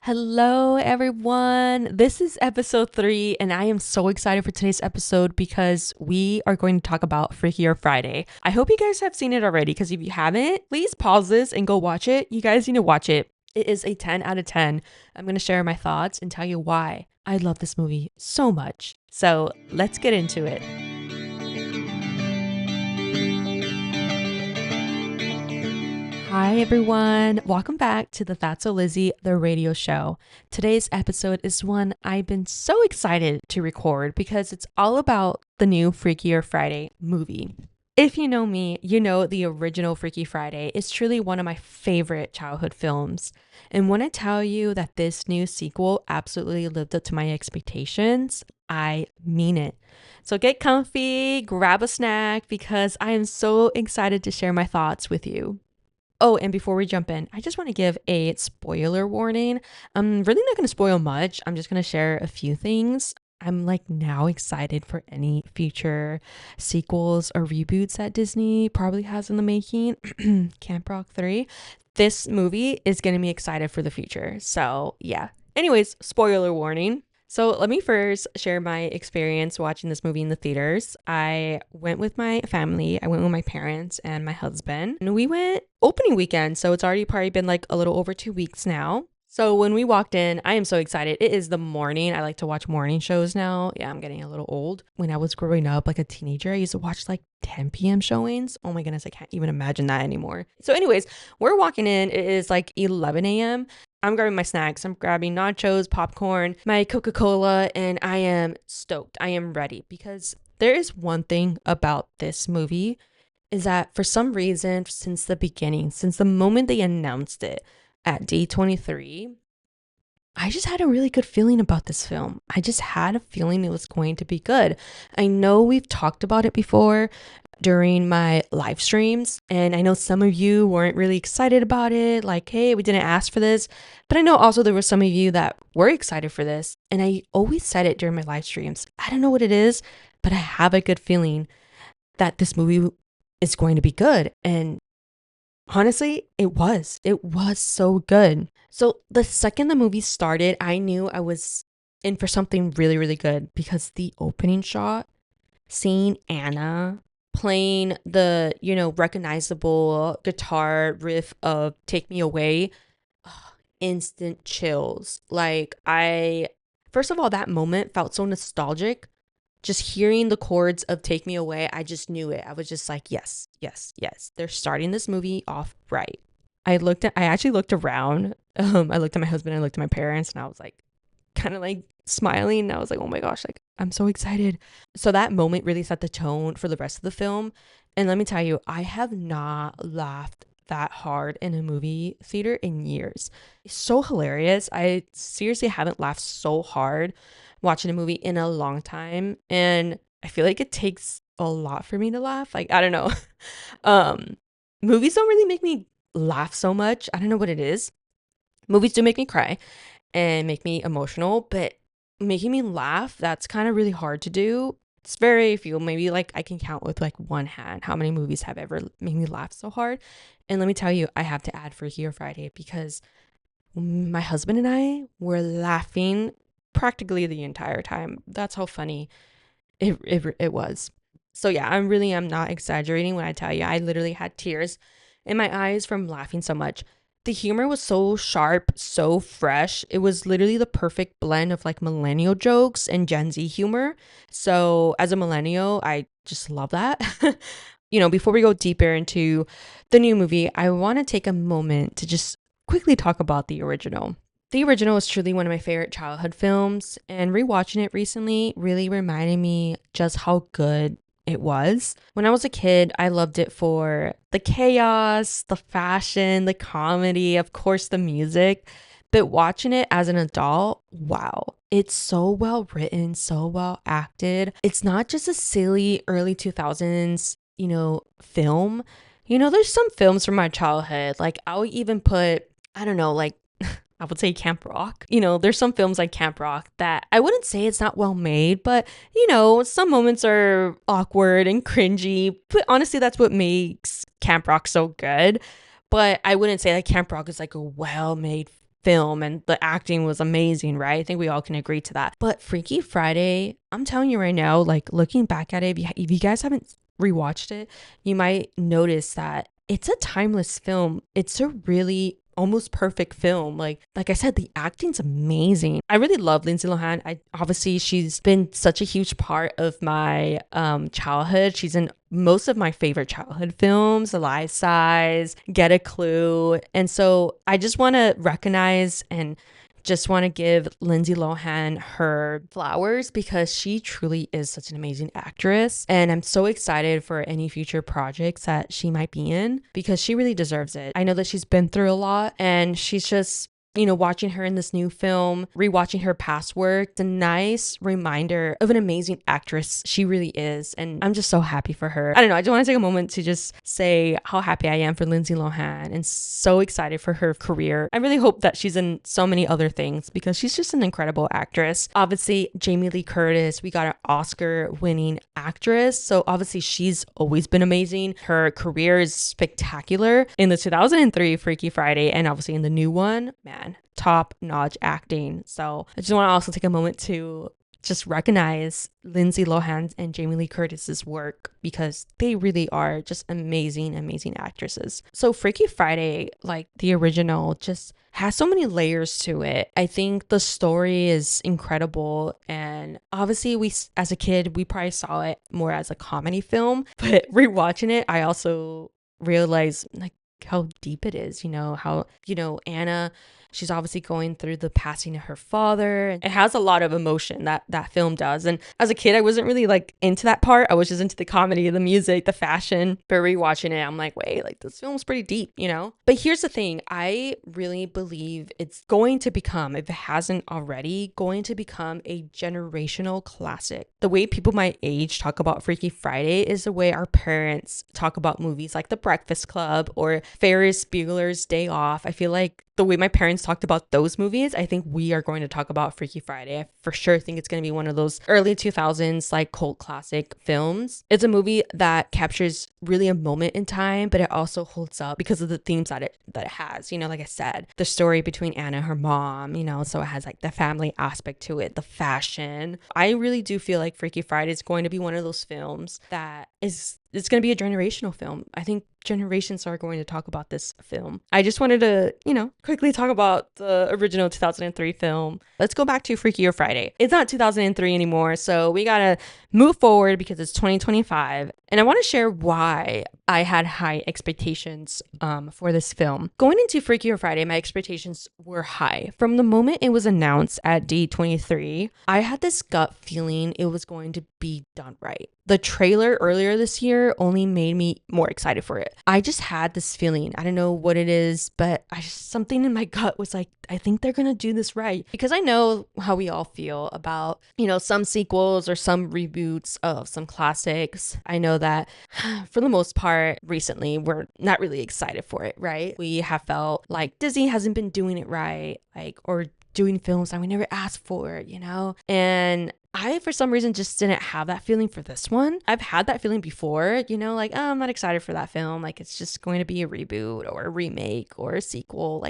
Hello, everyone. This is episode 3, and I am so excited for today's episode because we are going to talk about Freakier Friday. I hope you guys have seen it already because if you haven't, please pause this and go watch it. You guys need to watch it. It is a 10 out of 10. I'm going to share my thoughts and tell you why I love this movie so much. So let's get into it. Hi, everyone. Welcome back to the That's So Lizzy, the radio show. Today's episode is one I've been so excited to record because it's all about the new Freakier Friday movie. If you know me, you know the original Freaky Friday is truly one of my favorite childhood films. And when I tell you that this new sequel absolutely lived up to my expectations, I mean it. So get comfy, grab a snack because I am so excited to share my thoughts with you. Oh, and before we jump in, I just want to give a spoiler warning. I'm really not going to spoil much. I'm just going to share a few things. I'm now excited for any future sequels or reboots that Disney probably has in the making. Camp Rock 3. This movie is getting me excited for the future. So, yeah. Anyways, spoiler warning. So let me first share my experience watching this movie in the theaters. I went with my family. I went with my parents and my husband. And we went opening weekend. So it's already probably been a little over 2 weeks now. So when we walked in, I am so excited. It is the morning. I like to watch morning shows now. Yeah, I'm getting a little old. When I was growing up, like a teenager, I used to watch 10 p.m. showings. Oh my goodness, I can't even imagine that anymore. So anyways, we're walking in. It is 11 a.m. I'm grabbing my snacks. I'm grabbing nachos, popcorn, my Coca-Cola, and I am stoked. I am ready because there is one thing about this movie is that for some reason, since the beginning, since the moment they announced it at D23, I just had a really good feeling about this film. I just had a feeling it was going to be good. I know we've talked about it before during my live streams, and I know some of you weren't really excited about it, hey, we didn't ask for this, but I know also there were some of you that were excited for this, and I always said it during my live streams. I don't know what it is, but I have a good feeling that this movie is going to be good, and honestly, it was so good. So the second the movie started, I knew I was in for something really, really good because the opening shot, seeing Anna playing the, recognizable guitar riff of Take Me Away, instant chills. First of all, that moment felt so nostalgic. Just hearing the chords of Take Me Away, I just knew it. I was just like, yes, yes, yes. They're starting this movie off right. I actually looked around. I looked at my husband, I looked at my parents, and I was kind of smiling. And I was like, oh my gosh, I'm so excited. So that moment really set the tone for the rest of the film. And let me tell you, I have not laughed that hard in a movie theater in years. It's so hilarious. I seriously haven't laughed so hard watching a movie in a long time. And I feel like it takes a lot for me to laugh. I don't know. Movies don't really make me laugh so much. I don't know what it is. Movies do make me cry and make me emotional, but making me laugh, that's kind of really hard to do. It's very few. Maybe I can count with one hand how many movies have ever made me laugh so hard. And let me tell you, I have to add Freakier Friday because my husband and I were laughing practically the entire time. That's how funny it was. So yeah, I'm not exaggerating when I tell you I literally had tears in my eyes from laughing so much. The humor was so sharp, so fresh. It was literally the perfect blend of millennial jokes and Gen Z humor. So as a millennial, I just love that. Before we go deeper into the new movie, I want to take a moment to just quickly talk about the original. The original is truly one of my favorite childhood films, and rewatching it recently really reminded me just how good it was. When I was a kid, I loved it for the chaos, the fashion, the comedy, of course, the music. But watching it as an adult, wow, it's so well written, so well acted. It's not just a silly early 2000s, film. There's some films from my childhood, I'll even put, I don't know, I would say Camp Rock. There's some films like Camp Rock that I wouldn't say it's not well made, but some moments are awkward and cringy. But honestly, that's what makes Camp Rock so good. But I wouldn't say Camp Rock is a well made film, and the acting was amazing, right? I think we all can agree to that. But Freaky Friday, I'm telling you right now, like looking back at it, if you guys haven't rewatched it, you might notice that it's a timeless film. It's a really almost perfect film. Like I said, the acting's amazing. I really love Lindsay Lohan. Obviously she's been such a huge part of my childhood. She's in most of my favorite childhood films, The Life Size, Get a Clue. And so I just want to recognize and just want to give Lindsay Lohan her flowers, because she truly is such an amazing actress. And I'm so excited for any future projects that she might be in, because she really deserves it. I know that she's been through a lot, and she's just, watching her in this new film, rewatching her past work, it's a nice reminder of an amazing actress she really is. And I'm just so happy for her. I don't know, I just want to take a moment to just say how happy I am for Lindsay Lohan and so excited for her career. I really hope that she's in so many other things, because she's just an incredible actress. Obviously, Jamie Lee Curtis, we got an Oscar-winning actress, so obviously she's always been amazing. Her career is spectacular in the 2003 Freaky Friday, and obviously in the new one, man, top-notch acting. So I just want to also take a moment to just recognize Lindsay Lohan and Jamie Lee Curtis's work, because they really are just amazing actresses. So Freaky Friday, like the original, just has so many layers to it. I think the story is incredible, and obviously we, as a kid, we probably saw it more as a comedy film, but rewatching it, I also realized like how deep it is, how, Anna, she's obviously going through the passing of her father. It has a lot of emotion, that film does. And as a kid, I wasn't really like into that part. I was just into the comedy, the music, the fashion. But rewatching it, I'm like, wait, like this film's pretty deep, But here's the thing. I really believe it's going to become, if it hasn't already, going to become a generational classic. The way people my age talk about Freaky Friday is the way our parents talk about movies like The Breakfast Club or Ferris Bueller's Day Off. I feel like the way my parents talked about those movies, I think we are going to talk about Freaky Friday. I for sure think it's going to be one of those early 2000s like cult classic films. It's a movie that captures really a moment in time, but it also holds up because of the themes that it has. Like I said, the story between Anna and her mom, so it has like the family aspect to it, the fashion. I really do feel like Freaky Friday is going to be one of those films that it's going to be a generational film. I think generations are going to talk about this film. I just wanted to, quickly talk about the original 2003 film. Let's go back to Freakier Friday. It's not 2003 anymore, so we got to move forward because it's 2025. And I want to share why I had high expectations for this film. Going into Freakier Friday, my expectations were high. From the moment it was announced at D23, I had this gut feeling it was going to be done right. The trailer earlier this year only made me more excited for it. I just had this feeling. I don't know what it is, but something in my gut was like, I think they're going to do this right. Because I know how we all feel about, some sequels or some reboots of some classics. I know that for the most part, recently, we're not really excited for it, right? We have felt like Disney hasn't been doing it right, or doing films that we never asked for, And I, for some reason, just didn't have that feeling for this one. I've had that feeling before, I'm not excited for that film. Like, it's just going to be a reboot or a remake or a sequel.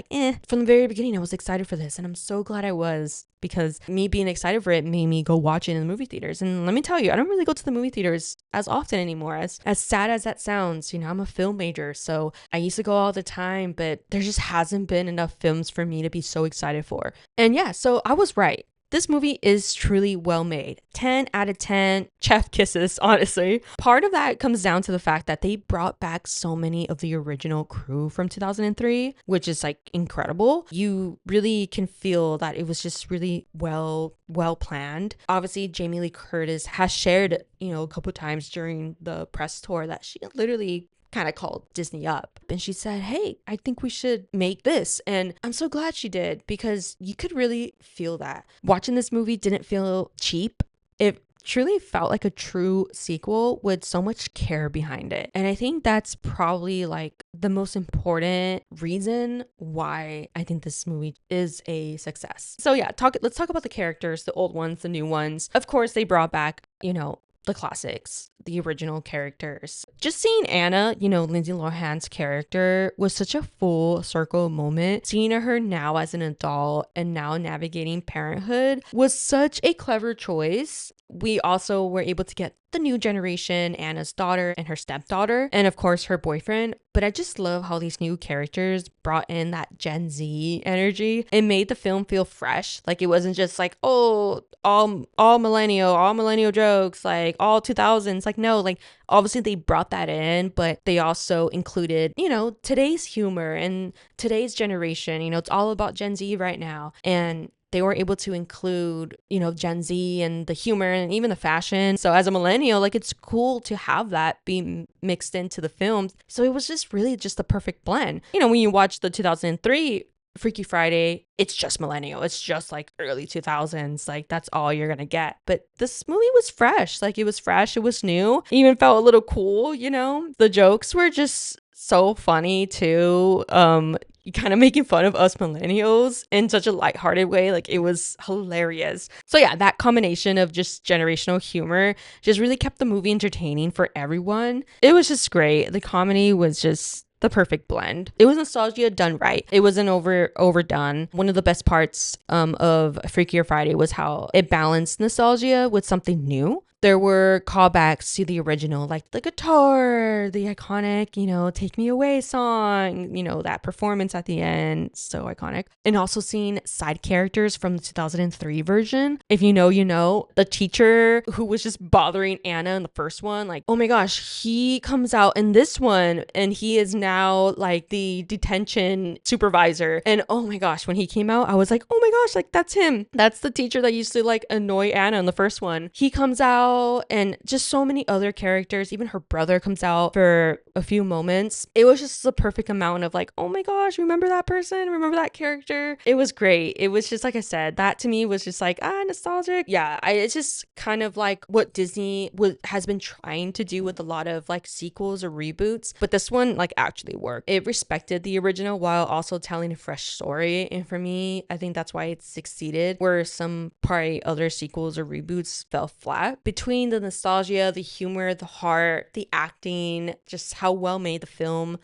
From the very beginning, I was excited for this. And I'm so glad I was, because me being excited for it made me go watch it in the movie theaters. And let me tell you, I don't really go to the movie theaters as often anymore. As sad as that sounds, I'm a film major. So I used to go all the time, but there just hasn't been enough films for me to be so excited for. And yeah, so I was right. This movie is truly well made. 10 out of 10 chef kisses, honestly. Part of that comes down to the fact that they brought back so many of the original crew from 2003, which is incredible. You really can feel that it was just really well planned. Obviously, Jamie Lee Curtis has shared, a couple times during the press tour that she literally kind of called Disney up, and she said, hey, I think we should make this. And I'm so glad she did, because you could really feel that. Watching this movie didn't feel cheap. It truly felt like a true sequel with so much care behind it. And I think that's probably the most important reason why I think this movie is a success. So yeah, let's talk about the characters, the old ones, the new ones. Of course, they brought back, the classics, the original characters. Just seeing Anna, Lindsay Lohan's character, was such a full circle moment. Seeing her now as an adult and now navigating parenthood was such a clever choice. We also were able to get the new generation, Anna's daughter and her stepdaughter, and of course her boyfriend. But I just love how these new characters brought in that Gen Z energy. It made the film feel fresh. Like it wasn't just like, oh, all millennial jokes, like all 2000s. Like no, like obviously they brought that in, but they also included, today's humor and today's generation. It's all about Gen Z right now. And they were able to include, Gen Z and the humor and even the fashion. So as a millennial, like it's cool to have that be mixed into the films. So it was just really just the perfect blend. When you watch the 2003 Freaky Friday, it's just millennial. It's just like early 2000s. Like that's all you're going to get. But this movie was fresh. Like it was fresh. It was new. It even felt a little cool, The jokes were just so funny too. Kind of making fun of us millennials in such a lighthearted way. Like it was hilarious. So yeah, that combination of just generational humor just really kept the movie entertaining for everyone. It was just great. The comedy was just the perfect blend. It was nostalgia done right. It wasn't overdone. One of the best parts of Freakier Friday was how it balanced nostalgia with something new. There were callbacks to the original, like the guitar, the iconic, Take Me Away song, that performance at the end, so iconic. And also seeing side characters from the 2003 version. If you know, the teacher who was just bothering Anna in the first one, like, oh my gosh, he comes out in this one and he is now like the detention supervisor. And oh my gosh, when he came out, I was like, oh my gosh, like that's him. That's the teacher that used to like annoy Anna in the first one. He comes out, and just so many other characters. Even her brother comes out for a few moments. It was just the perfect amount of like, oh my gosh, remember that person? Remember that character? It was great. It was just, like I said, that to me was just like, nostalgic. Yeah, it's just kind of like what Disney has been trying to do with a lot of like sequels or reboots. But this one like actually worked. It respected the original while also telling a fresh story. And for me, I think that's why it succeeded, where some probably other sequels or reboots fell flat. Between the nostalgia, the humor, the heart, the acting, just how well made the film,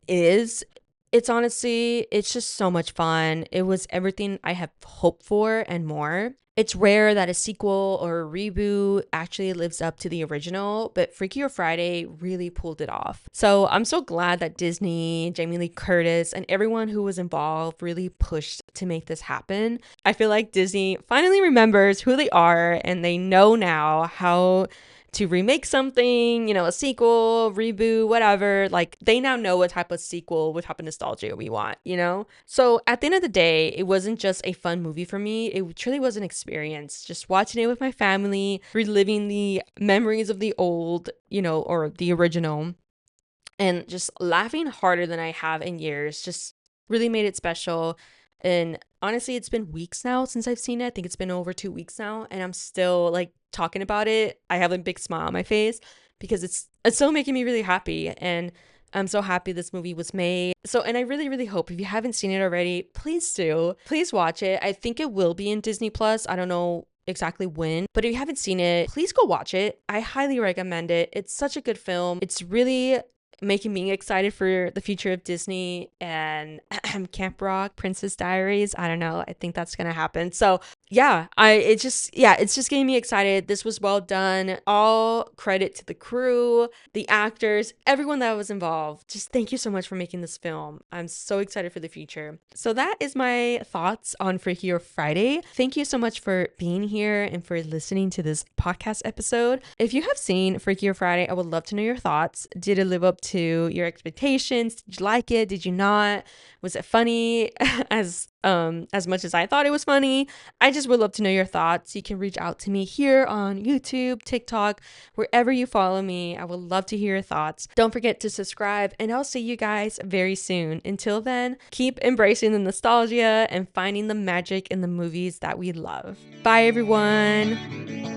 is. It's honestly, it's just so much fun. It was everything I have hoped for and more. It's rare that a sequel or a reboot actually lives up to the original, but Freakier Friday really pulled it off. So I'm so glad that Disney, Jamie Lee Curtis, and everyone who was involved really pushed to make this happen. I feel like Disney finally remembers who they are, and they know now how to remake something, a sequel, reboot, whatever. Like they now know what type of sequel, what type of nostalgia we want, So at the end of the day, it wasn't just a fun movie for me. It truly was an experience. Just watching it with my family, reliving the memories of the old, or the original, and just laughing harder than I have in years. Just really made it special. And honestly, it's been weeks now since I've seen it. I think it's been over 2 weeks now, and I'm still like talking about it. I have a big smile on my face because it's still making me really happy, and I'm so happy this movie was made. So, and I really, really hope if you haven't seen it already, please do. Please watch it. I think it will be in Disney Plus. I don't know exactly when, but if you haven't seen it, please go watch it. I highly recommend it. It's such a good film. It's really making me excited for the future of Disney and Camp Rock, Princess Diaries. I don't know. I think that's gonna happen. So yeah, it's just getting me excited. This was well done. All credit to the crew, the actors, everyone that was involved. Just thank you so much for making this film. I'm so excited for the future. So that is my thoughts on Freakier Friday. Thank you so much for being here and for listening to this podcast episode. If you have seen Freakier Friday, I would love to know your thoughts. Did it live up to your expectations? Did you like it? Did you not? Was it funny as much as I thought it was funny? I just would love to know your thoughts. You can reach out to me here on YouTube, TikTok, wherever you follow me. I would love to hear your thoughts. Don't forget to subscribe, and I'll see you guys very soon. Until then, keep embracing the nostalgia and finding the magic in the movies that we love. Bye, everyone.